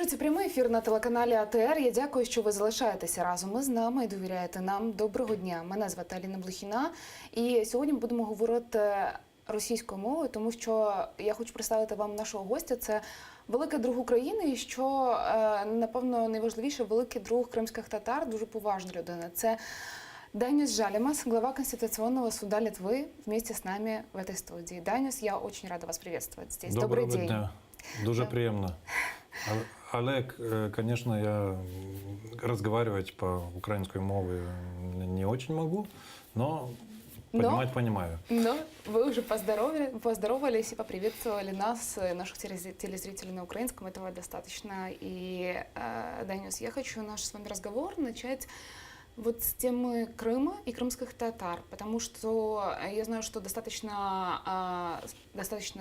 Продовжується прямий ефір на телеканалі АТР. Я дякую, що ви залишаєтеся разом із нами і довіряєте нам. Доброго дня. Мене звати Аліна Блохіна. І сьогодні ми будемо говорити російською мовою, тому що я хочу представити вам нашого гостя. Це великий друг України і, що, напевно, найважливіше, великий друг кримських татар, дуже поважна людина. Це Даниус Жалимас, глава Конституционного суда Литвы, вместе с нами в этой студии. Даниус, я очень рада вас приветствовать здесь. Добрый день. Дня. Дуже приємно. Олег, конечно, я разговаривать по украинской мове не очень могу, но понимать понимаю. Но вы уже поздоровались и поприветствовали нас, наших телезрителей на украинском. Этого достаточно. И, Даниус, я хочу наш с вами разговор начать вот с темы Крыма и крымских татар, потому что я знаю, что достаточно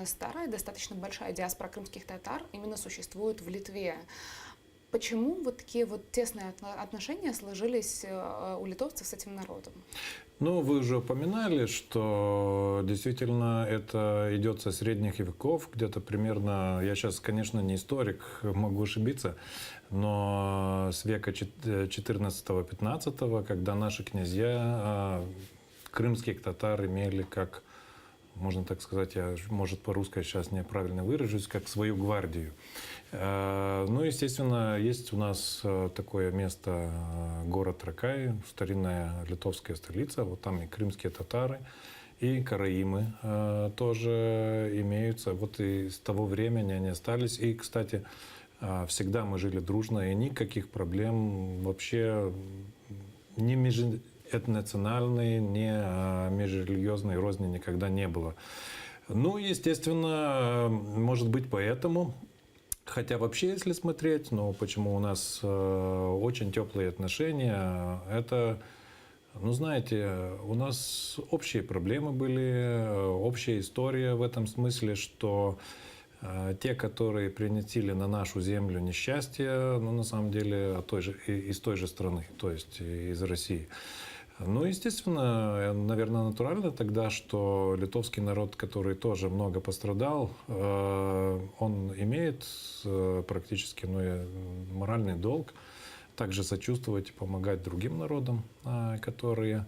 старая, достаточно большая диаспора крымских татар именно существует в Литве. Почему вот такие вот тесные отношения сложились у литовцев с этим народом? Ну, вы уже упоминали, что действительно это идет со средних веков, где-то примерно, я сейчас, конечно, не историк, могу ошибиться, но с века 14-15, когда наши князья крымских татар имели как, можно так сказать, я, может, по-русски сейчас неправильно выражусь, как свою гвардию. Ну, естественно, есть у нас такое место, город Ракай, старинная литовская столица, вот там и крымские татары, и караимы тоже имеются, вот и с того времени они остались. И, кстати, всегда мы жили дружно, и никаких проблем вообще ни межнациональной, ни межрелигиозной розни никогда не было. Ну, естественно, может быть, поэтому. Хотя вообще, если смотреть, ну, почему у нас очень теплые отношения, это, ну, знаете, у нас общие проблемы были, общая история в этом смысле, что те, которые принесли на нашу землю несчастье, ну, на самом деле, из той же страны, то есть из России. Ну, естественно, наверное, натурально тогда, что литовский народ, который тоже много пострадал, он имеет практически моральный долг также сочувствовать и помогать другим народам, которые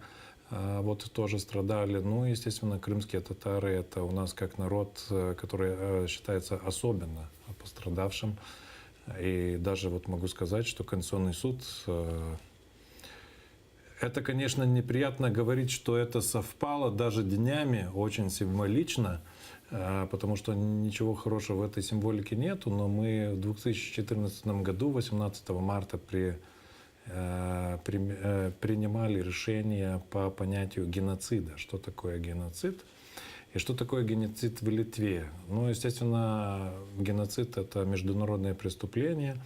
вот тоже страдали. Ну, естественно, крымские татары – это у нас как народ, который считается особенно пострадавшим. И даже вот могу сказать, что Конституционный суд… Это, конечно, неприятно говорить, что это совпало даже днями, очень символично, потому что ничего хорошего в этой символике нету, но мы в 2014 году, 18 марта, принимали решение по понятию геноцида. Что такое геноцид? И что такое геноцид в Литве? Ну, естественно, геноцид – это международное преступление.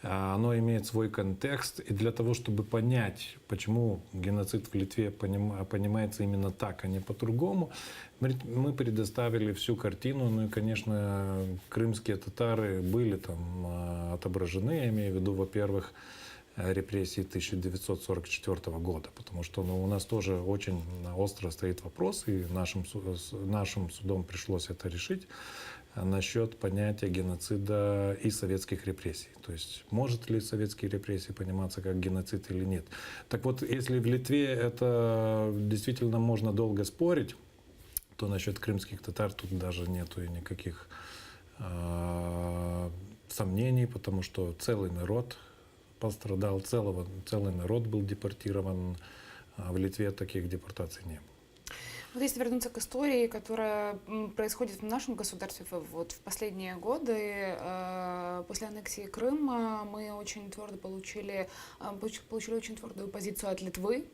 Оно имеет свой контекст, и для того, чтобы понять, почему геноцид в Литве понимается именно так, а не по-другому, мы предоставили всю картину. Ну и, конечно, крымские татары были там отображены, я имею в виду, во-первых, репрессии 1944 года, потому что у нас тоже очень остро стоит вопрос, и нашим судом пришлось это решить, насчет понятия геноцида и советских репрессий. То есть, может ли советские репрессии пониматься как геноцид или нет. Так вот, если в Литве это действительно можно долго спорить, то насчет крымских татар тут даже нету и никаких сомнений, потому что целый народ пострадал, целый народ был депортирован. В Литве таких депортаций не было. Вот если вернуться к истории, которая происходит в нашем государстве вот в последние годы, после аннексии Крыма мы очень твердо получили очень твердую позицию от Литвы,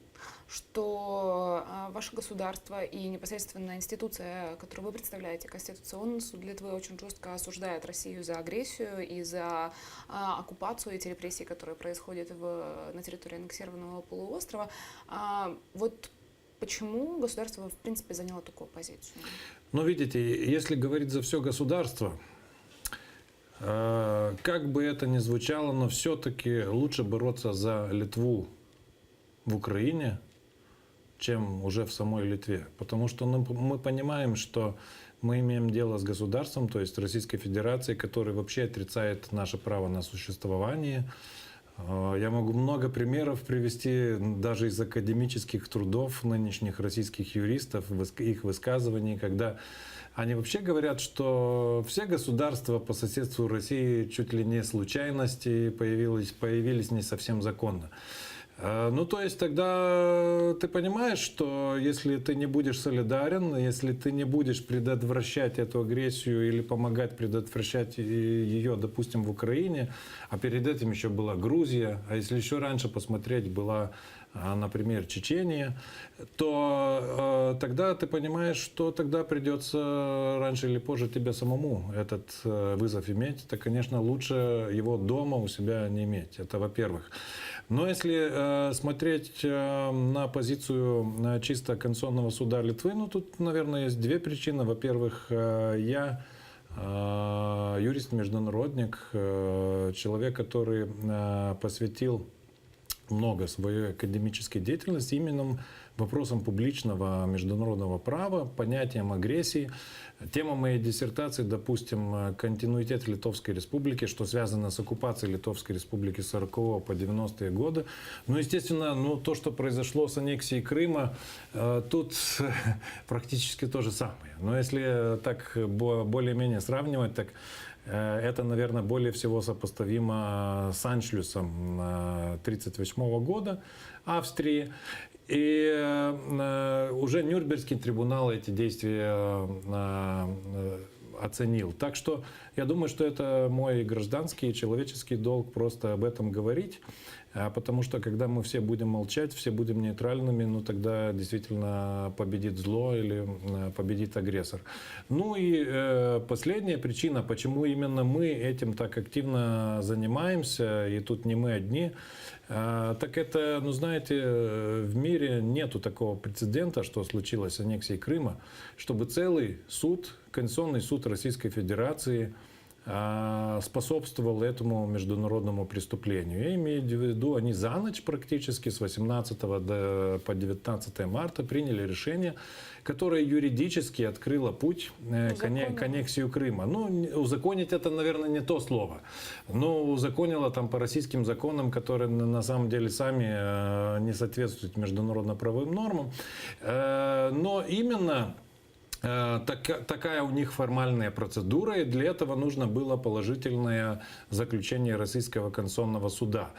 что ваше государство и непосредственно институция, которую вы представляете, Конституционный суд Литвы, очень жестко осуждает Россию за агрессию и за оккупацию, эти репрессии, которые происходят на территории аннексированного полуострова. Вот почему государство, в принципе, заняло такую позицию? Ну, видите, если говорить за все государство, как бы это ни звучало, но все-таки лучше бороться за Литву в Украине, чем уже в самой Литве. Потому что мы понимаем, что мы имеем дело с государством, то есть Российской Федерацией, который вообще отрицает наше право на существование. Я могу много примеров привести даже из академических трудов нынешних российских юристов, их высказываний, когда они вообще говорят, что все государства по соседству России чуть ли не случайности появились не совсем законно. Ну, то есть тогда ты понимаешь, что если ты не будешь солидарен, если ты не будешь предотвращать эту агрессию или помогать предотвращать ее, допустим, в Украине, а перед этим еще была Грузия, а если еще раньше посмотреть, была, например, Чечения, то тогда ты понимаешь, что тогда придется раньше или позже тебе самому этот вызов иметь. Это, конечно, лучше его дома у себя не иметь. Это во-первых. Но если смотреть на позицию чисто Конституционного суда Литвы, ну тут, наверное, есть две причины. Во-первых, я юрист-международник, человек, который посвятил много своей академической деятельности именно вопросам публичного международного права, понятиям агрессии. Тема моей диссертации, допустим, континуитет Литовской Республики, что связано с оккупацией Литовской Республики с 40 по 90-е годы. Ну, естественно, то, что произошло с аннексией Крыма, тут практически то же самое. Но если так более-менее сравнивать, так это, наверное, более всего сопоставимо с аншлюсом 1938 года Австрии. И уже Нюрнбергский трибунал эти действия оценил. Так что я думаю, что это мой гражданский и человеческий долг просто об этом говорить. Потому что когда мы все будем молчать, все будем нейтральными, ну тогда действительно победит зло или победит агрессор. Ну и последняя причина, почему именно мы этим так активно занимаемся, и тут не мы одни, так это, ну знаете, в мире нету такого прецедента, что случилось с аннексией Крыма, чтобы целый суд, Конституционный суд Российской Федерации способствовал этому международному преступлению. Я имею в виду, они за ночь практически с 18 по 19 марта приняли решение, которое юридически открыло путь к аннексию Крыма. Ну, узаконить это, наверное, не то слово. Но узаконило там по российским законам, которые на самом деле сами не соответствуют международно-правовым нормам. Но именно такая у них формальная процедура, и для этого нужно было положительное заключение Российского Конституционного суда.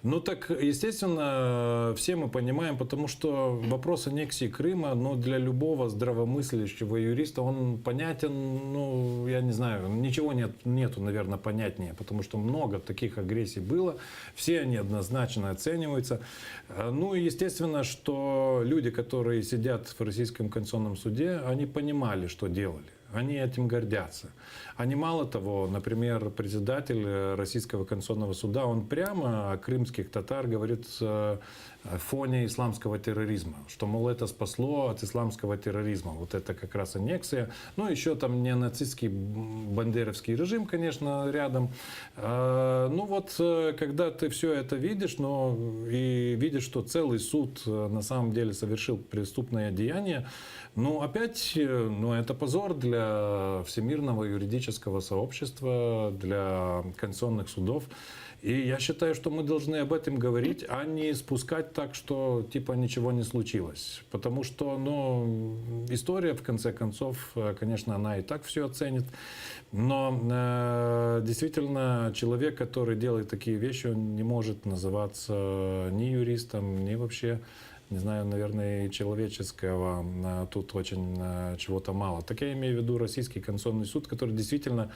Ну так, естественно, все мы понимаем, потому что вопрос аннексии Крыма, ну, для любого здравомыслящего юриста, он понятен, ну, я не знаю, ничего нету, наверное, понятнее, потому что много таких агрессий было, все они однозначно оцениваются. Ну и естественно, что люди, которые сидят в Российском Конституционном суде, они понимали, что делали. Они этим гордятся. Они, мало того, например, председатель Российского Конституционного суда, он прямо о крымских татар говорит в фоне исламского терроризма, что, мол, это спасло от исламского терроризма. Вот это как раз аннексия. Ну, еще там неонацистский бандеровский режим, конечно, рядом. Ну вот, когда ты все это видишь, но и видишь, что целый суд на самом деле совершил преступное деяние, ну, опять, ну, это позор для всемирного юридического сообщества, для конституционных судов. И я считаю, что мы должны об этом говорить, а не спускать так, что типа ничего не случилось. Потому что, ну, история, в конце концов, конечно, она и так все оценит. Но действительно, человек, который делает такие вещи, он не может называться ни юристом, ни вообще, не знаю, наверное, и человеческого тут очень чего-то мало. Так я имею в виду Российский Конституционный суд, который действительно,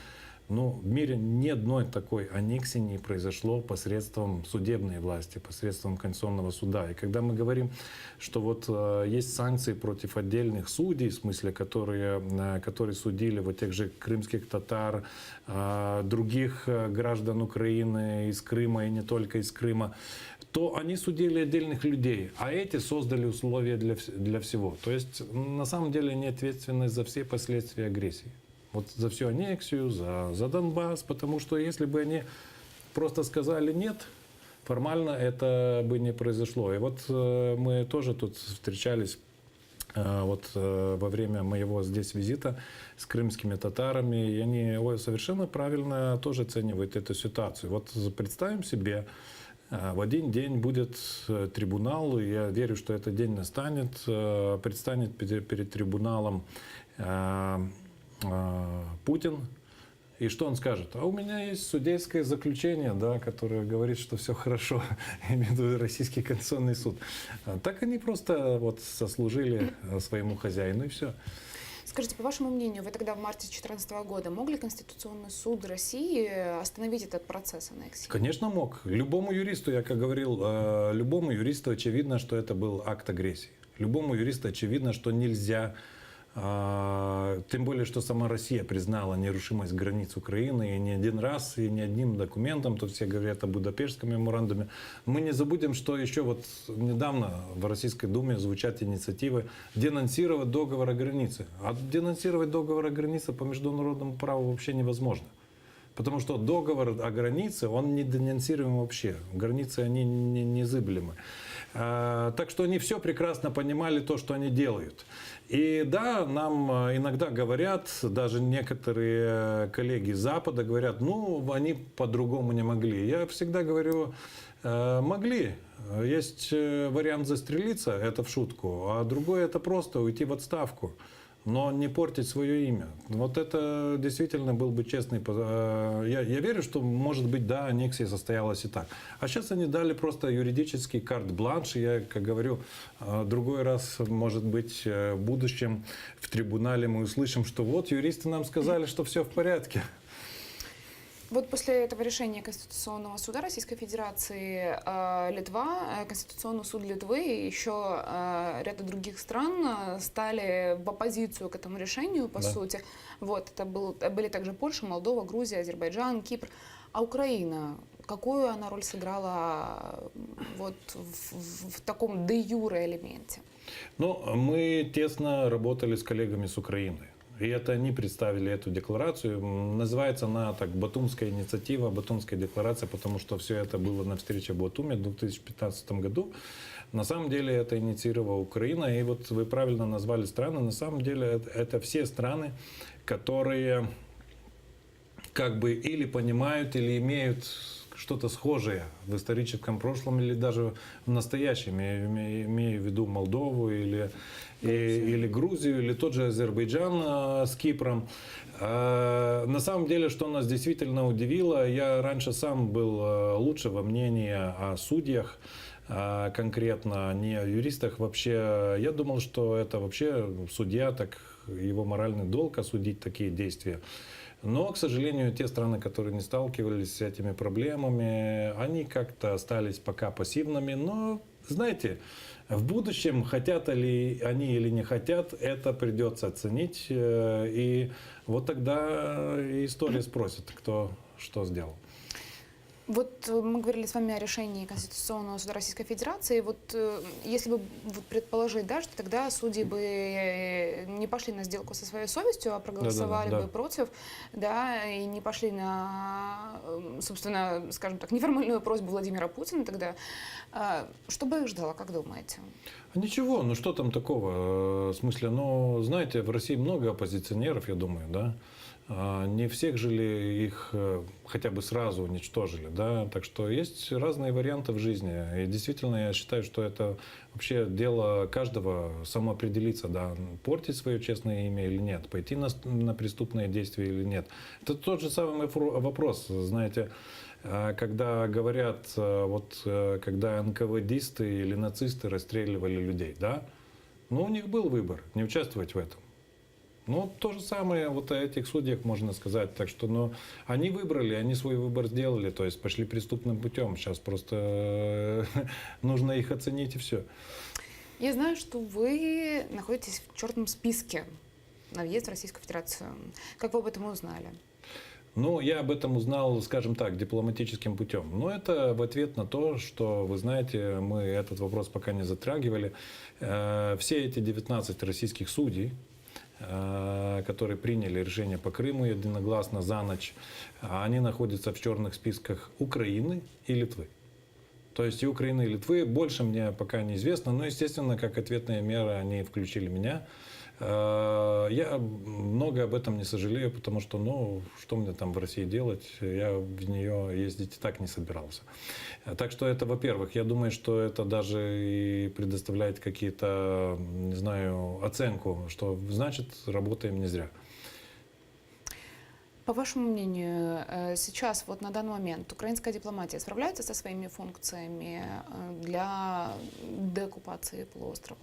ну, в мире ни одной такой аннексии не произошло посредством судебной власти, посредством Конституционного суда. И когда мы говорим, что вот есть санкции против отдельных судей, в смысле, которые судили вот тех же крымских татар, других граждан Украины из Крыма и не только из Крыма, то они судили отдельных людей, а эти создали условия для всего. То есть на самом деле они ответственны за все последствия агрессии. Вот за всю аннексию, за Донбасс, потому что если бы они просто сказали «нет», формально это бы не произошло. И вот мы тоже тут встречались вот во время моего здесь визита с крымскими татарами, и они совершенно правильно тоже оценивают эту ситуацию. Вот представим себе, в один день будет трибунал, и я верю, что этот день настанет, предстанет перед трибуналом Путин. И что он скажет? А у меня есть судейское заключение, да, которое говорит, что все хорошо, имею в виду Российский конституционный суд. Так они просто вот сослужили своему хозяину, и все. Скажите, по вашему мнению, вы тогда в марте 2014 года мог ли Конституционный суд России остановить этот процесс аннексии? Конечно, мог. Любому юристу, я как говорил, любому юристу очевидно, что это был акт агрессии. Любому юристу очевидно, что нельзя. Тем более, что сама Россия признала нерушимость границ Украины и не один раз, и не одним документом. Тут все говорят о Будапештском меморандуме. Мы не забудем, что еще вот недавно в Российской Думе звучат инициативы денонсировать договор о границе. А денонсировать договор о границе по международному праву вообще невозможно. Потому что договор о границе, он не денонсируем вообще. Границы, они незыблемы. Так что они все прекрасно понимали то, что они делают. И да, нам иногда говорят, даже некоторые коллеги с Запада говорят, ну, они по-другому не могли. Я всегда говорю, могли. Есть вариант застрелиться, это в шутку, а другой это просто уйти в отставку. Но не портить свое имя. Вот это действительно был бы честный... Я верю, что, может быть, да, аннексия состоялась и так. А сейчас они дали просто юридический карт-бланш. Я, как говорю, другой раз, может быть, в будущем в трибунале мы услышим, что вот юристы нам сказали, что все в порядке. Вот после этого решения Конституционного суда Российской Федерации Литва, Конституционный суд Литвы и еще ряд других стран стали в оппозицию к этому решению, по сути. Вот, это были также Польша, Молдова, Грузия, Азербайджан, Кипр. А Украина, какую она роль сыграла вот в таком де-юре элементе? Ну, мы тесно работали с коллегами с Украины. И это они представили эту декларацию. Называется она так «Батумская инициатива», «Батумская декларация», потому что все это было на встрече в Батуме в 2015 году. На самом деле это инициировала Украина. И вот вы правильно назвали страны. На самом деле это все страны, которые как бы или понимают, или имеют что-то схожее в историческом прошлом или даже в настоящем. Я имею в виду Молдову или Грузию, или тот же Азербайджан с Кипром. На самом деле, что нас действительно удивило, я раньше сам был лучшего мнения о судьях, конкретно не о юристах. Вообще, я думал, что это вообще судья, так его моральный долг осудить такие действия. Но, к сожалению, те страны, которые не сталкивались с этими проблемами, они как-то остались пока пассивными. Но, знаете, в будущем, хотят ли они или не хотят, это придется оценить. И вот тогда история спросит, кто что сделал. Вот мы говорили с вами о решении Конституционного суда Российской Федерации. Вот если бы предположить, да, что тогда судьи бы не пошли на сделку со своей совестью, а проголосовали бы против, да, и не пошли на, собственно, скажем так, неформальную просьбу Владимира Путина, тогда что бы их ждало, как думаете? Ничего, ну что там такого? В смысле, ну, знаете, в России много оппозиционеров, я думаю, да? Не всех же ли их хотя бы сразу уничтожили, да? Так что есть разные варианты в жизни. И действительно, я считаю, что это вообще дело каждого самоопределиться, да, портить свое честное имя или нет, пойти на преступные действия или нет. Это тот же самый вопрос, знаете, когда говорят, вот когда НКВДисты или нацисты расстреливали людей, да? Ну, у них был выбор не участвовать в этом. Ну, то же самое вот о этих судьях можно сказать. Так что, ну, они выбрали, они свой выбор сделали, то есть пошли преступным путем. Сейчас просто нужно их оценить и все. Я знаю, что вы находитесь в черном списке на въезд в Российскую Федерацию. Как вы об этом узнали? Ну, я об этом узнал, скажем так, дипломатическим путем. Но это в ответ на то, что, вы знаете, мы этот вопрос пока не затрагивали. Все эти 19 российских судей, которые приняли решение по Крыму единогласно за ночь, они находятся в черных списках Украины и Литвы. То есть и Украины, и Литвы. Больше мне пока неизвестно. Но, естественно, как ответная мера они включили меня. Я много об этом не сожалею, потому что, ну, что мне там в России делать? Я в нее ездить и так не собирался. Так что это, во-первых, я думаю, что это даже и предоставляет какие-то, не знаю, оценку, что значит работаем не зря. По вашему мнению, сейчас, вот на данный момент, украинская дипломатия справляется со своими функциями для деоккупации полуострова?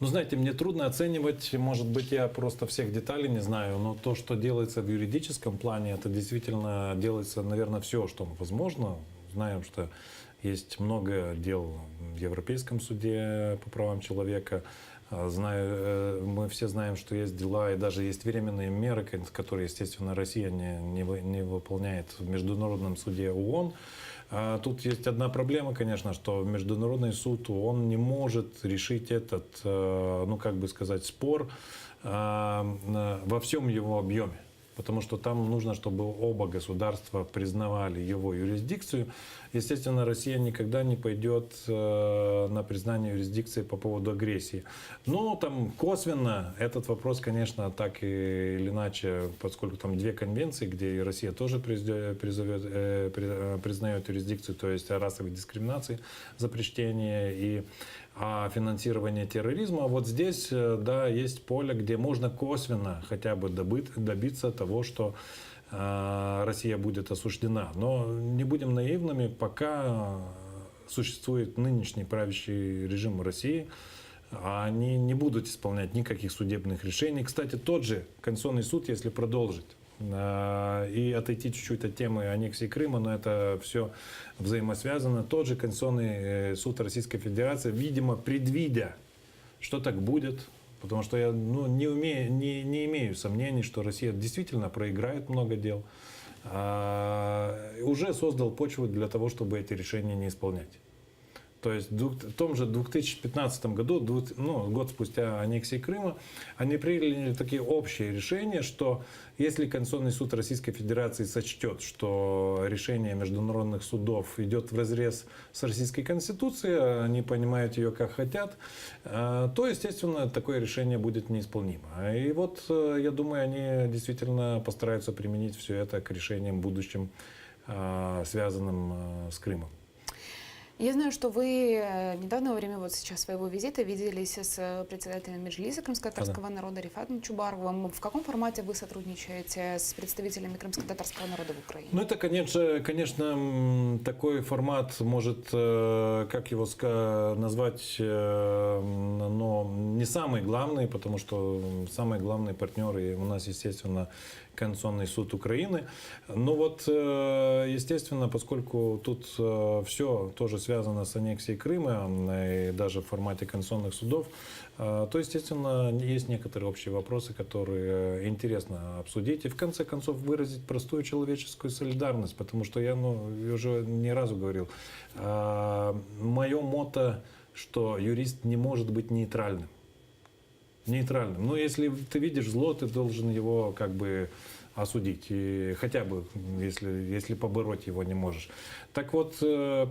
Ну, знаете, мне трудно оценивать, может быть, я просто всех деталей не знаю, но то, что делается в юридическом плане, это действительно делается, наверное, все, что возможно. Знаем, что есть много дел в Европейском суде по правам человека. Мы все знаем, что есть дела и даже есть временные меры, которые, естественно, Россия не выполняет в Международном суде ООН. Тут есть одна проблема, конечно, что Международный суд, он не может решить этот, ну как бы сказать, спор во всем его объеме. Потому что там нужно, чтобы оба государства признавали его юрисдикцию. Естественно, Россия никогда не пойдет на признание юрисдикции по поводу агрессии. Но там косвенно этот вопрос, конечно, так или иначе, поскольку там две конвенции, где и Россия тоже признает юрисдикцию, то есть о расовой дискриминации, запрещение и о финансировании терроризма. Вот здесь, да, есть поле, где можно косвенно хотя бы добиться того, что Россия будет осуждена. Но не будем наивными, пока существует нынешний правящий режим России, они не будут исполнять никаких судебных решений. Кстати, тот же Конституционный суд, если продолжить и отойти чуть-чуть от темы аннексии Крыма, но это все взаимосвязано, тот же Конституционный суд Российской Федерации, видимо, предвидя, что так будет, потому что я не имею сомнений, что Россия действительно проиграет много дел, уже создал почву для того, чтобы эти решения не исполнять. То есть в том же 2015 году, год спустя аннексии Крыма, они приняли такие общие решения, что если Конституционный суд Российской Федерации сочтет, что решение международных судов идет вразрез с Российской Конституцией, они понимают ее как хотят, то, естественно, такое решение будет неисполнимо. И вот, я думаю, они действительно постараются применить все это к решениям будущим, связанным с Крымом. Я знаю, что вы недавно во время вот сейчас своего визита виделись с председателем Меджлиса крымско-татарского народа Рифатом Чубаровым. В каком формате вы сотрудничаете с представителями крымско-татарского народа в Украине? Ну, это, конечно, такой формат может, как его назвать, но не самый главный, потому что самые главные партнеры у нас, естественно, Конституционный суд Украины. Но вот, естественно, поскольку тут все тоже связано с аннексией Крыма, и даже в формате конституционных судов, то, естественно, есть некоторые общие вопросы, которые интересно обсудить. И в конце концов выразить простую человеческую солидарность, потому что я уже не разу говорил, мое мото, что юрист не может быть нейтральным. Но если ты видишь зло, ты должен его как бы осудить. И хотя бы, если побороть его не можешь. Так вот,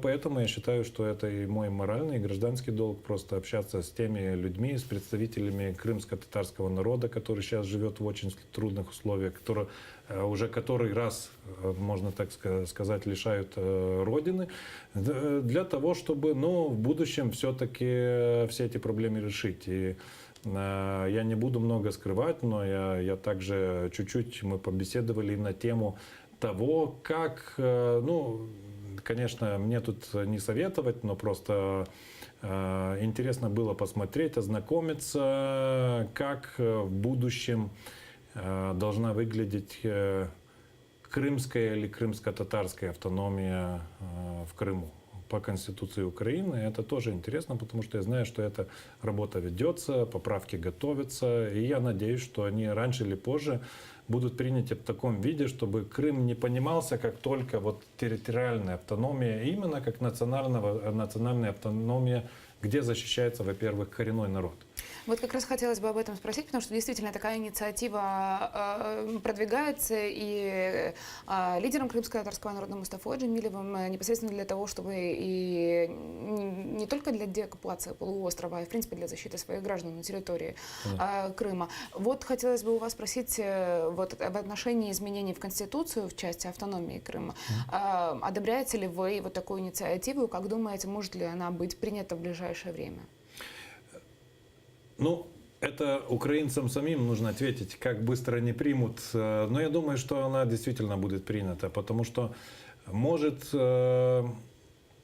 поэтому я считаю, что это и мой моральный, и гражданский долг просто общаться с теми людьми, с представителями крымско-татарского народа, который сейчас живет в очень трудных условиях, который уже который раз, можно так сказать, лишают Родины, для того, чтобы в будущем все-таки все эти проблемы решить. И я не буду много скрывать, но я также чуть-чуть мы побеседовали на тему того, как, конечно, мне тут не советовать, но просто интересно было посмотреть, ознакомиться, как в будущем должна выглядеть крымская или крымско-татарская автономия в Крыму. По Конституции Украины. Это тоже интересно, потому что я знаю, что эта работа ведется, поправки готовятся, и я надеюсь, что они раньше или позже будут приняты в таком виде, чтобы Крым не понимался как только вот территориальная автономия, именно как национальная автономия, где защищается, во-первых, коренной народ. Вот как раз хотелось бы об этом спросить, потому что действительно такая инициатива продвигается, и лидером Крымско-Татарского народа Мустафой Джемилевым непосредственно для того, чтобы и не только для деоккупации полуострова, а и в принципе для защиты своих граждан на территории Крыма. Вот хотелось бы у вас спросить вот об отношении изменений в Конституцию в части автономии Крыма. Одобряете ли вы вот такую инициативу, и как думаете, может ли она быть принята в ближайшее время? Ну, это украинцам самим нужно ответить, как быстро они примут. Но я думаю, что она действительно будет принята, потому что может, ну,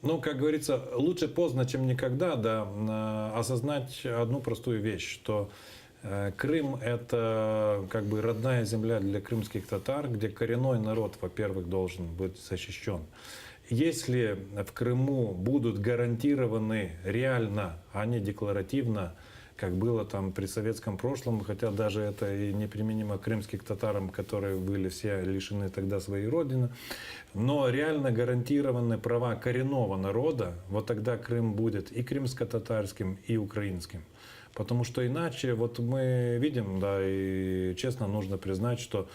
как говорится, лучше поздно, чем никогда, да, осознать одну простую вещь, что Крым – это как бы родная земля для крымских татар, где коренной народ, во-первых, должен быть защищен. Если в Крыму будут гарантированы реально, а не декларативно, как было там при советском прошлом, хотя даже это и неприменимо к крымским татарам, которые были все лишены тогда своей родины, но реально гарантированы права коренного народа, вот тогда Крым будет и крымско-татарским, и украинским. Потому что иначе, вот мы видим, да, и честно нужно признать, что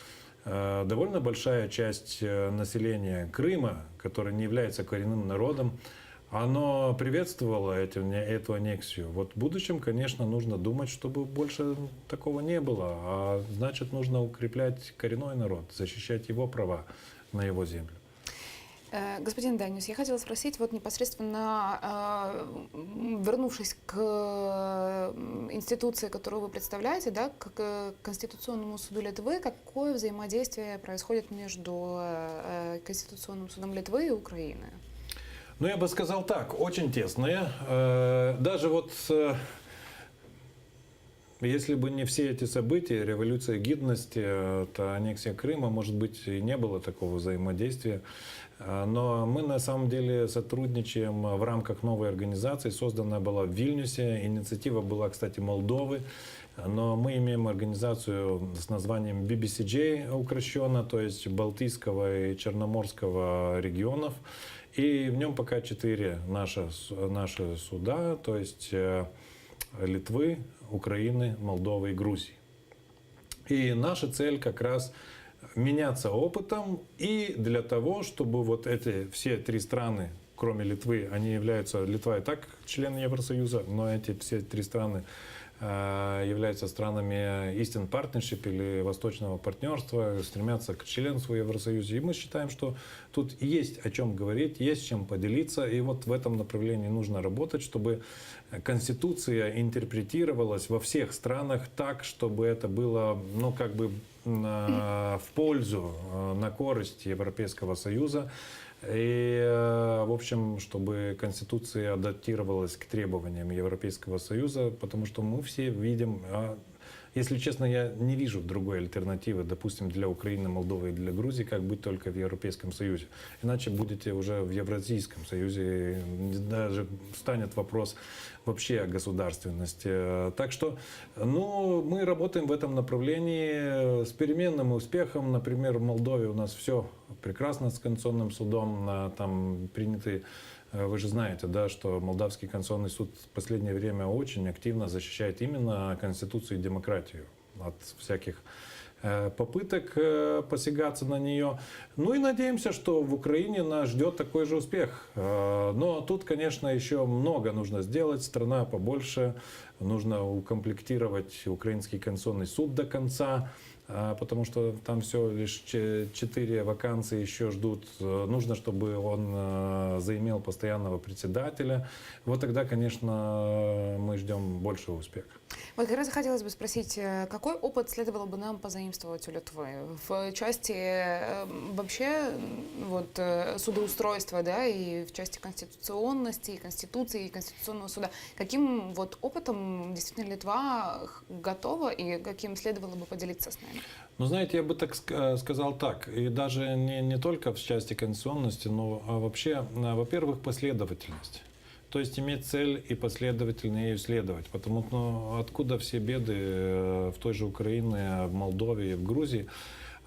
довольно большая часть населения Крыма, которое не является коренным народом, оно приветствовало эту аннексию. Вот в будущем, конечно, нужно думать, чтобы больше такого не было. А значит, нужно укреплять коренной народ, защищать его права на его землю. Господин Даниус, я хотела спросить, вот непосредственно вернувшись к институции, которую вы представляете, да, к Конституционному суду Литвы, какое взаимодействие происходит между Конституционным судом Литвы и Украины? Ну, я бы сказал так, очень тесное. Даже вот если бы не все эти события, революция гидности, то аннексия Крыма, может быть, и не было такого взаимодействия. Но мы на самом деле сотрудничаем в рамках новой организации. Создана была в Вильнюсе. Инициатива была, кстати, Молдовы. Но мы имеем организацию с названием BBCJ укращенно, то есть Балтийского и Черноморского регионов. И в нем пока 4 наши суда, то есть Литвы, Украины, Молдовы и Грузии. И наша цель как раз меняться опытом и для того, чтобы вот эти все 3 страны, кроме Литвы, они являются, Литва и так член Евросоюза, но эти все 3 страны являются странами Eastern Partnership или Восточного партнерства, стремятся к членству в Евросоюзе. И мы считаем, что тут есть о чем говорить, есть чем поделиться. И вот в этом направлении нужно работать, чтобы Конституция интерпретировалась во всех странах так, чтобы это было, ну, как бы в пользу, на користь Европейского Союза. И, в общем, чтобы Конституция адаптировалась к требованиям Европейского Союза, потому что мы все видим, если честно, я не вижу другой альтернативы, допустим, для Украины, Молдовы и для Грузии, как быть только в Европейском Союзе. Иначе будете уже в Евразийском Союзе, и даже станет вопрос вообще о государственности. Так что, ну, мы работаем в этом направлении с переменным успехом. Например, в Молдове у нас все прекрасно с Конституционным судом, там приняты. Вы же знаете, да, что Молдавский конституционный суд в последнее время очень активно защищает именно Конституцию и демократию от всяких попыток посягаться на нее. Ну и надеемся, что в Украине нас ждет такой же успех. Но тут, конечно, еще много нужно сделать. Страна побольше. Нужно укомплектировать Украинский конституционный суд до конца, потому что там всего лишь 4 вакансии еще ждут. Нужно, чтобы он заимел постоянного председателя. Вот тогда, конечно, мы ждем большего успеха. Вот как раз хотелось бы спросить, какой опыт следовало бы нам позаимствовать у Литвы в части вообще вот, судоустройства, да, и в части конституционности, и конституции, и конституционного суда. Каким вот опытом действительно Литва готова и каким следовало бы поделиться с нами? Ну, знаете, я бы так сказал так, и даже не только в части конституционности, но вообще, во-первых, последовательность. То есть иметь цель и последовательно ее следовать. Потому что откуда все беды в той же Украине, в Молдове и в Грузии?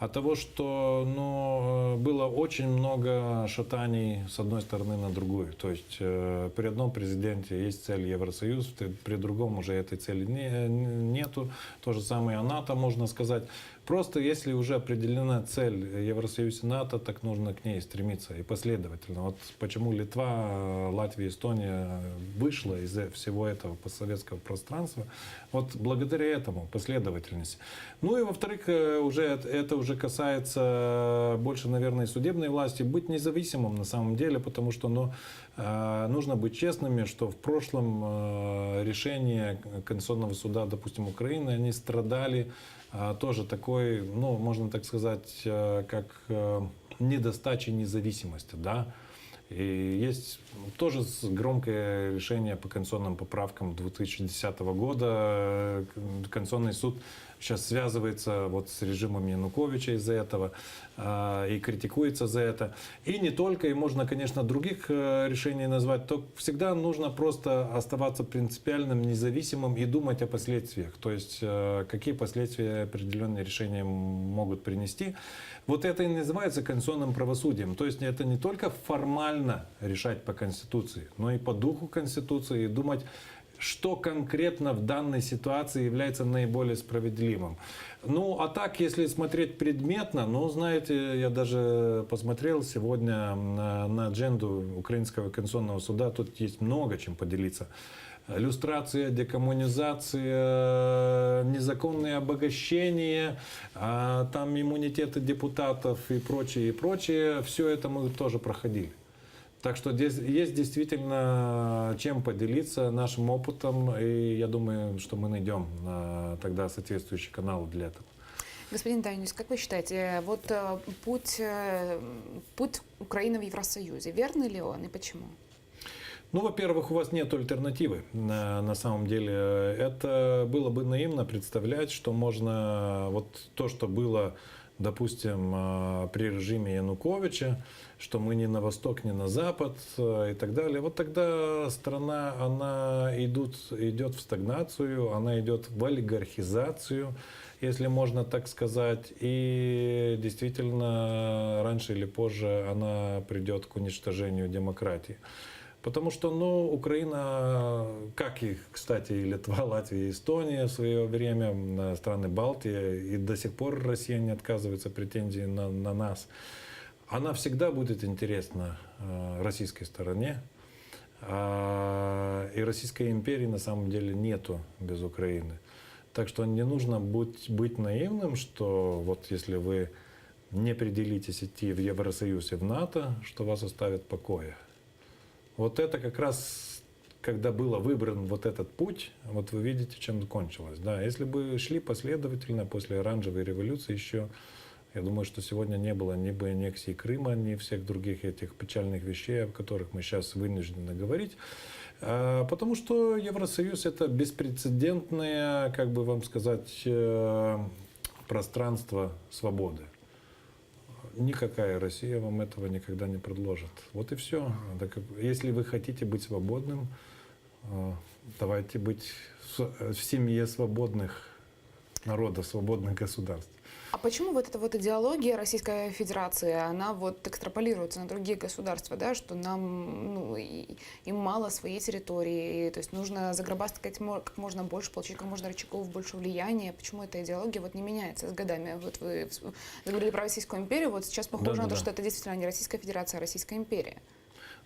от того, что было очень много шатаний с одной стороны на другую. То есть при одном президенте есть цель Евросоюз, при другом уже этой цели нету. То же самое и НАТО, можно сказать. Просто если уже определена цель Евросоюз и НАТО, так нужно к ней стремиться и последовательно. Вот почему Литва, Латвия, Эстония вышла из всего этого постсоветского пространства. Вот благодаря этому последовательности. Ну и во-вторых, это уже касается больше, наверное, судебной власти. Быть независимым на самом деле, потому что нужно быть честными, что в прошлом решения Конституционного суда, допустим, Украины, они страдали тоже такой, можно так сказать, как недостачей независимости, да. И есть тоже громкое решение по конституционным поправкам 2010 года. Конституционный суд сейчас связывается вот с режимом Януковича из-за этого и критикуется за это. И не только, и можно, конечно, других решений назвать, то всегда нужно просто оставаться принципиальным, независимым и думать о последствиях. То есть какие последствия определенные решения могут принести. Вот это и называется конституционным правосудием. То есть это не только формально решать по Конституции, но и по духу Конституции и думать, что конкретно в данной ситуации является наиболее справедливым. А так, если смотреть предметно, знаете, я даже посмотрел сегодня на адженду Украинского конституционного суда, тут есть много чем поделиться. Люстрация, декоммунизация, незаконное обогащение, там иммунитеты депутатов и прочее, и прочее. Все это мы тоже проходили. Так что здесь есть действительно чем поделиться нашим опытом, и я думаю, что мы найдем тогда соответствующий канал для этого. Господин Данис, как вы считаете, вот путь Украины в Евросоюзе, верный ли он и почему? Во-первых, у вас нет альтернативы. На самом деле, это было бы наивно представлять, что можно вот то, что было, допустим, при режиме Януковича, что мы ни на восток, ни на запад и так далее. Вот тогда страна, она идет в стагнацию, она идет в олигархизацию, если можно так сказать. И действительно, раньше или позже она придет к уничтожению демократии. Потому что, Украина, как и, кстати, и Литва, Латвия, и Эстония в свое время, страны Балтии, и до сих пор Россия не отказывается претензий на нас, она всегда будет интересна российской стороне. И Российской империи на самом деле нету без Украины. Так что не нужно быть наивным, что вот если вы не определитесь идти в Евросоюз и в НАТО, что вас оставят в покое. Вот это как раз, когда был выбран вот этот путь, вот вы видите, чем кончилось. Да, если бы шли последовательно после оранжевой революции еще, я думаю, что сегодня не было ни бы аннексии Крыма, ни всех других этих печальных вещей, о которых мы сейчас вынуждены говорить. Потому что Евросоюз — это беспрецедентное, как бы вам сказать, пространство свободы. Никакая Россия вам этого никогда не предложит. Вот и все. Если вы хотите быть свободным, давайте быть в семье свободных народов, свободных государств. А почему вот эта вот идеология Российской Федерации, она вот экстраполируется на другие государства, да, что нам, им мало своей территории, то есть нужно заграбастать как можно больше, получить как можно рычагов, больше влияния. Почему эта идеология вот не меняется с годами? Вот вы заговорили про Российскую империю, вот сейчас похоже на то, что это действительно не Российская Федерация, а Российская империя.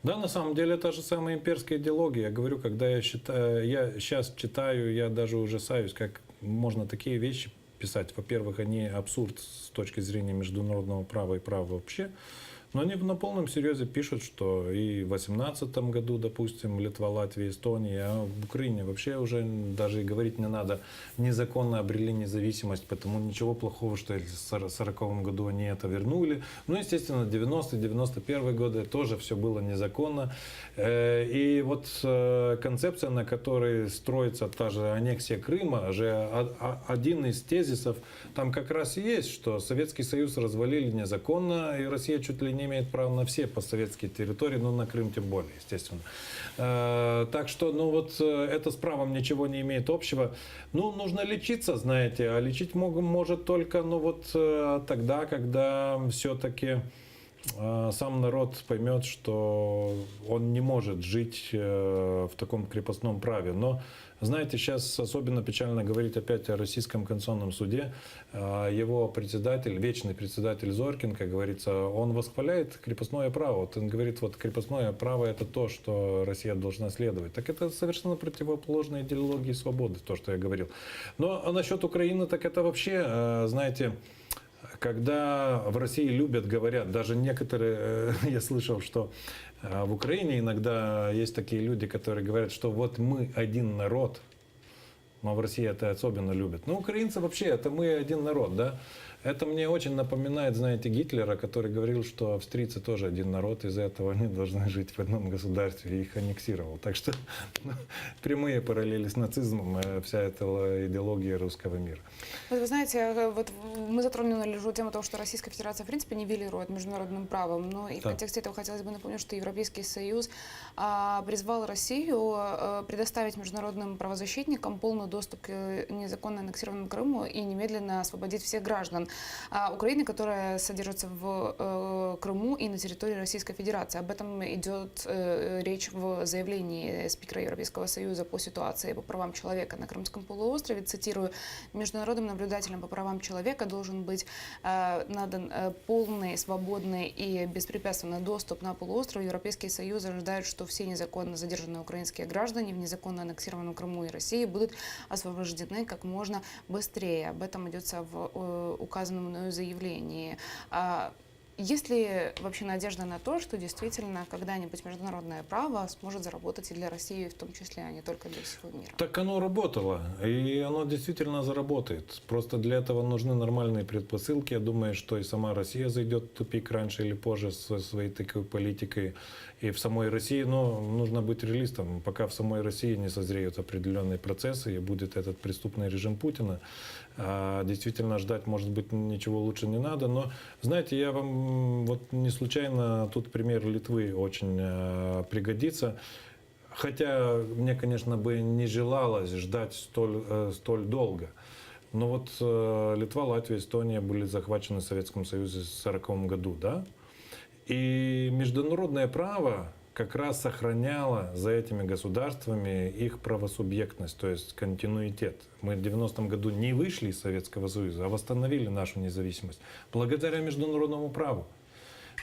Да, на самом деле та же самая имперская идеология. Я говорю, когда я сейчас читаю, я даже ужасаюсь, как можно такие вещи писать. Во-первых, они абсурд с точки зрения международного права и права вообще. Но они на полном серьезе пишут, что и в 2018 году, допустим, Литва, Латвия, Эстония, а в Украине вообще уже даже и говорить не надо, незаконно обрели независимость, потому ничего плохого, что в 1940 году они это вернули. Естественно, 90-91 годы тоже все было незаконно. И вот концепция, на которой строится та же аннексия Крыма, же один из тезисов там как раз и есть, что Советский Союз развалили незаконно, и Россия чуть ли не они имеют право на все постсоветские территории, но на Крым тем более, естественно. Так что, ну вот, это с правом ничего не имеет общего. Ну, нужно лечиться, знаете, а лечить может только, ну вот, тогда, когда все-таки сам народ поймет, что он не может жить в таком крепостном праве. Но, знаете, сейчас особенно печально говорить опять о Российском конституционном суде. Его председатель, вечный председатель Зорькин, как говорится, он восхваляет крепостное право. Вот он говорит, вот крепостное право — это то, что Россия должна следовать. Так это совершенно противоположная идеологии свободы, то, что я говорил. Но насчет Украины, так это вообще, знаете, когда в России любят, говорят, даже некоторые, я слышал, что в Украине иногда есть такие люди, которые говорят, что вот мы один народ, но в России это особенно любят. Но украинцы вообще, это мы один народ, да? Это мне очень напоминает, знаете, Гитлера, который говорил, что австрийцы тоже один народ, из-за этого они должны жить в одном государстве, и их аннексировал. Так что прямые параллели с нацизмом, вся эта идеология русского мира. Вот вы знаете, вот мы затронули уже тему того, что Российская Федерация в принципе нивелирует международным правом, но и в контексте этого хотелось бы напомнить, что Европейский Союз призвал Россию предоставить международным правозащитникам полный доступ к незаконно аннексированному Крыму и немедленно освободить всех граждан Украины, которые содержатся в Крыму и на территории Российской Федерации. Об этом идет речь в заявлении спикера Европейского Союза по ситуации по правам человека на Крымском полуострове. Цитирую: «Международным наблюдателям по правам человека должен быть надан полный, свободный и беспрепятственный доступ на полуостров. Европейский Союз ожидает, что все незаконно задержанные украинские граждане в незаконно аннексированном Крыму и России будут освобождены как можно быстрее». Об этом идется в указанном мною заявлении. Есть ли вообще надежда на то, что действительно когда-нибудь международное право сможет заработать и для России в том числе, а не только для всего мира? Так оно работало, и оно действительно заработает. Просто для этого нужны нормальные предпосылки. Я думаю, что и сама Россия зайдет в тупик раньше или позже со своей такой политикой. И в самой России, но нужно быть реалистом. Пока в самой России не созреют определенные процессы и будет этот преступный режим Путина, действительно ждать, может быть, ничего лучше не надо. Но, знаете, я вам вот не случайно тут пример Литвы очень пригодится. Хотя мне, конечно, бы не желалось ждать столь долго. Но вот Литва, Латвия, Эстония были захвачены Советским Союзом в 1940 году, да? И международное право как раз сохраняло за этими государствами их правосубъектность, то есть континуитет. Мы в 90-м году не вышли из Советского Союза, а восстановили нашу независимость благодаря международному праву.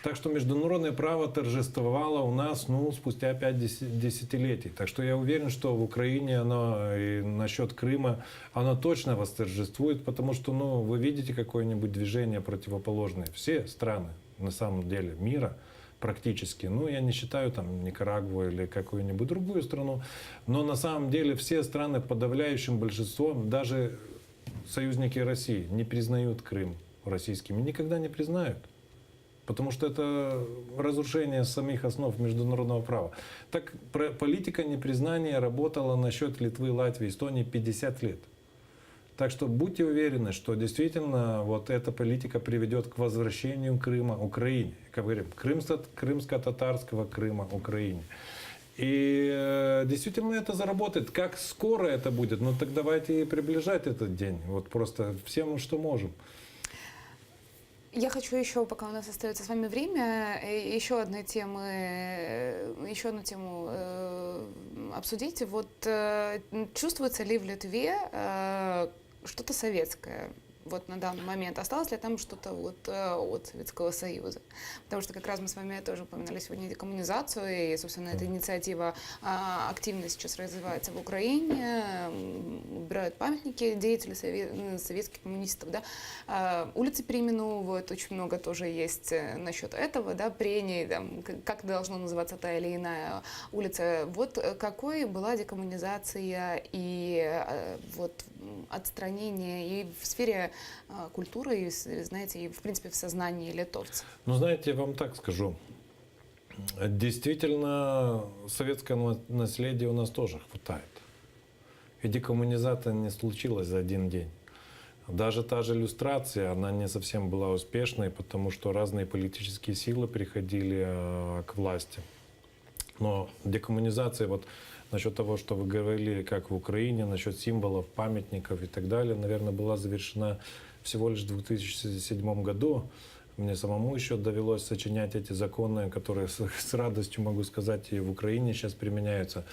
Так что международное право торжествовало у нас спустя 5 десятилетий. Так что я уверен, что в Украине оно и насчет Крыма оно точно восторжествует, потому что вы видите какое-нибудь движение противоположное. Все страны на самом деле мира практически, я не считаю там Никарагуа или какую-нибудь другую страну, но на самом деле все страны подавляющим большинством, даже союзники России, не признают Крым российским и никогда не признают. Потому что это разрушение самих основ международного права. Так политика непризнания работала насчет Литвы, Латвии, Эстонии 50 лет. Так что будьте уверены, что действительно вот эта политика приведет к возвращению Крыма Украине. Как говорим, крымско-татарского Крыма Украине. И действительно это заработает. Как скоро это будет? Так давайте и приближать этот день. Вот просто всем, что можем. Я хочу еще, пока у нас остается с вами время, еще одну тему обсудить. Вот чувствуется ли в Литве что-то советское? Вот на данный момент осталось ли там что-то от Советского Союза? Потому что как раз мы с вами тоже упоминали сегодня декоммунизацию, и, собственно, эта инициатива активно сейчас развивается в Украине, убирают памятники деятелей советских коммунистов, да? Улицы переименовывают, очень много тоже есть насчет этого, да, прений, там, как должна называться та или иная улица. Вот какой была декоммунизация и вот отстранение и в сфере культуры, и, знаете, и в принципе в сознании литовцев? Знаете, я вам так скажу. Действительно, советского наследия у нас тоже хватает. И декоммунизация не случилась за один день. Даже та же иллюстрация, она не совсем была успешной, потому что разные политические силы приходили к власти. Но декоммунизация, вот насчет того, что вы говорили, как в Украине, насчет символов, памятников и так далее, наверное, была завершена всего лишь в 2007 году. Мне самому еще довелось сочинять эти законы, которые с радостью, могу сказать, и в Украине сейчас применяются.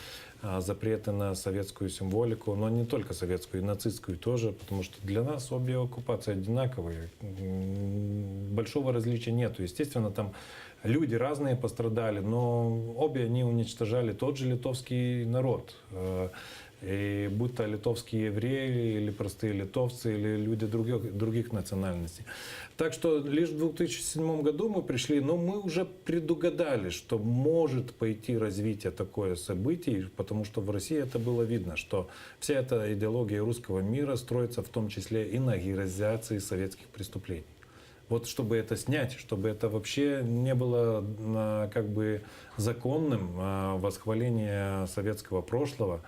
Запреты на советскую символику, но не только советскую, и нацистскую тоже, потому что для нас обе оккупации одинаковые. Большого различия нету. Естественно, там люди разные пострадали, но обе они уничтожали тот же литовский народ. И будь то литовские евреи, или простые литовцы, или люди других национальностей. Так что лишь в 2007 году мы пришли, но мы уже предугадали, что может пойти развитие такое событий, потому что в России это было видно, что вся эта идеология русского мира строится в том числе и на героизации советских преступлений. Вот чтобы это снять, чтобы это вообще не было как бы законным восхваление советского прошлого,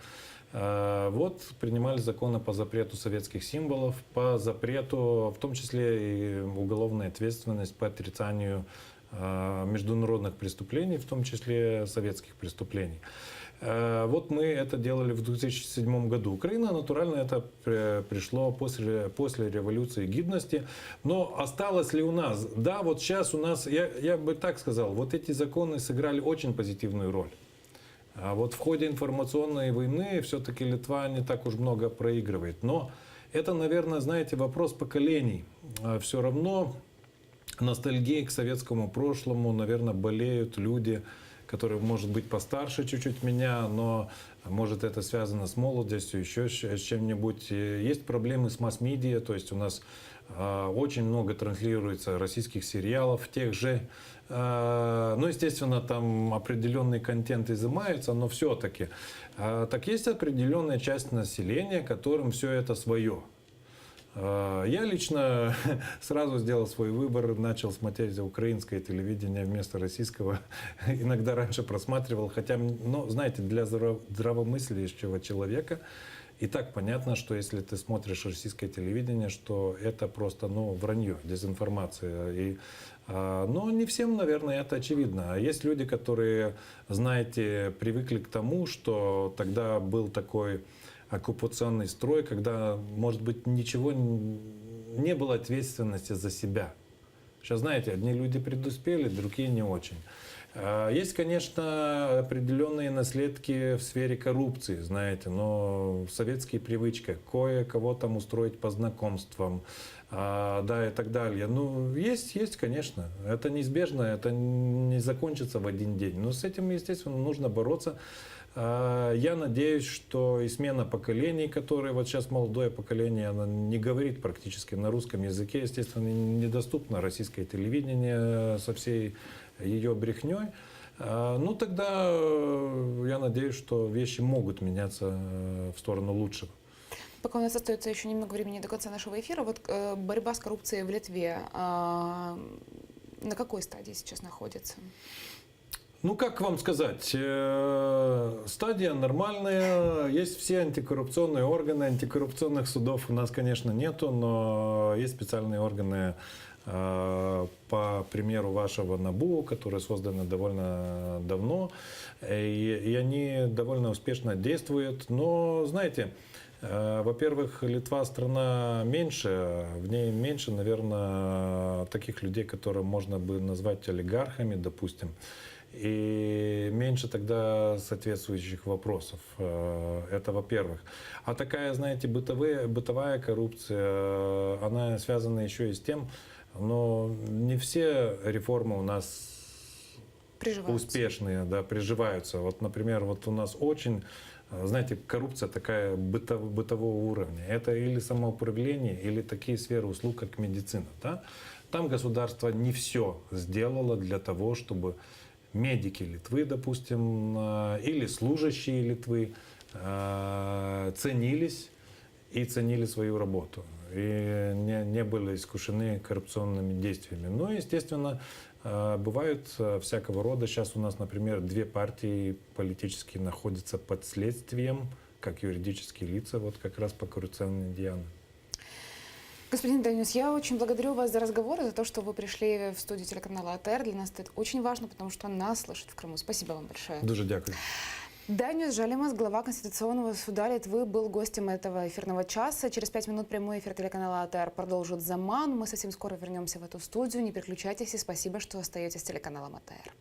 вот принимали законы по запрету советских символов, по запрету, в том числе и уголовная ответственность по отрицанию международных преступлений, в том числе советских преступлений. Вот мы это делали в 2007 году. Украина, натурально, это пришло после революции гидности. Но осталось ли у нас? Да, вот сейчас у нас, я бы так сказал, вот эти законы сыграли очень позитивную роль. А вот в ходе информационной войны все-таки Литва не так уж много проигрывает. Но это, наверное, знаете, вопрос поколений. Все равно ностальгией к советскому прошлому, наверное, болеют люди, которые, может быть, постарше чуть-чуть меня, но может это связано с молодостью, еще с чем-нибудь. Есть проблемы с масс-медиа, то есть у нас очень много транслируется российских сериалов, тех же. Ну, естественно, там определенный контент изымается, но все-таки. Так есть определенная часть населения, которым все это свое. Я лично сразу сделал свой выбор, начал смотреть украинское телевидение вместо российского. Иногда раньше просматривал, хотя, ну, знаете, для здравомыслящего человека и так понятно, что если ты смотришь российское телевидение, что это просто, ну, вранье, дезинформация. Но не всем, наверное, это очевидно. Есть люди, которые, знаете, привыкли к тому, что тогда был такой оккупационный строй, когда, может быть, ничего не было ответственности за себя. Сейчас, знаете, одни люди преуспели, другие не очень. Есть, конечно, определенные наследки в сфере коррупции, знаете, но советские привычки, кое-кого там устроить по знакомствам, да, и так далее. Ну, есть, конечно. Это неизбежно, это не закончится в один день. Но с этим, естественно, нужно бороться. Я надеюсь, что и смена поколений, которые вот сейчас молодое поколение, оно не говорит практически на русском языке, естественно, недоступно российское телевидение со всей ее брехней. Ну, тогда я надеюсь, что вещи могут меняться в сторону лучшего. Пока у нас остается еще немного времени до конца нашего эфира, вот борьба с коррупцией в Литве на какой стадии сейчас находится? Ну, как вам сказать, стадия нормальная, есть все антикоррупционные органы, антикоррупционных судов у нас, конечно, нету, но есть специальные органы, по примеру вашего НАБУ, которые созданы довольно давно, и они довольно успешно действуют. Но, знаете, во-первых, Литва страна меньше, в ней меньше, наверное, таких людей, которые можно бы назвать олигархами, допустим, и меньше тогда соответствующих вопросов. Это во-первых. А такая, знаете, бытовая коррупция, она связана еще и с тем, но не все реформы у нас успешные, да, приживаются. Вот, например, вот у нас очень, знаете, коррупция такая бытового уровня. Это или самоуправление, или такие сферы услуг, как медицина. Да? Там государство не все сделало для того, чтобы медики Литвы, допустим, или служащие Литвы ценились и ценили свою работу. И не были искушены коррупционными действиями. Но, естественно, бывают всякого рода. Сейчас у нас, например, 2 партии политические находятся под следствием, как юридические лица, вот как раз по коррупционным деяниям. Господин Даниус, я очень благодарю вас за разговор и за то, что вы пришли в студию телеканала АТР. Для нас это очень важно, потому что нас слышат в Криму. Спасибо вам большое. Дуже дякую. Даниус Жалимас, глава Конституционного суда Литвы, был гостем этого эфирного часа. Через 5 минут прямой эфир телеканала АТР продолжит Заман. Мы совсем скоро вернемся в эту студию. Не переключайтесь и спасибо, что остаетесь с телеканалом АТР.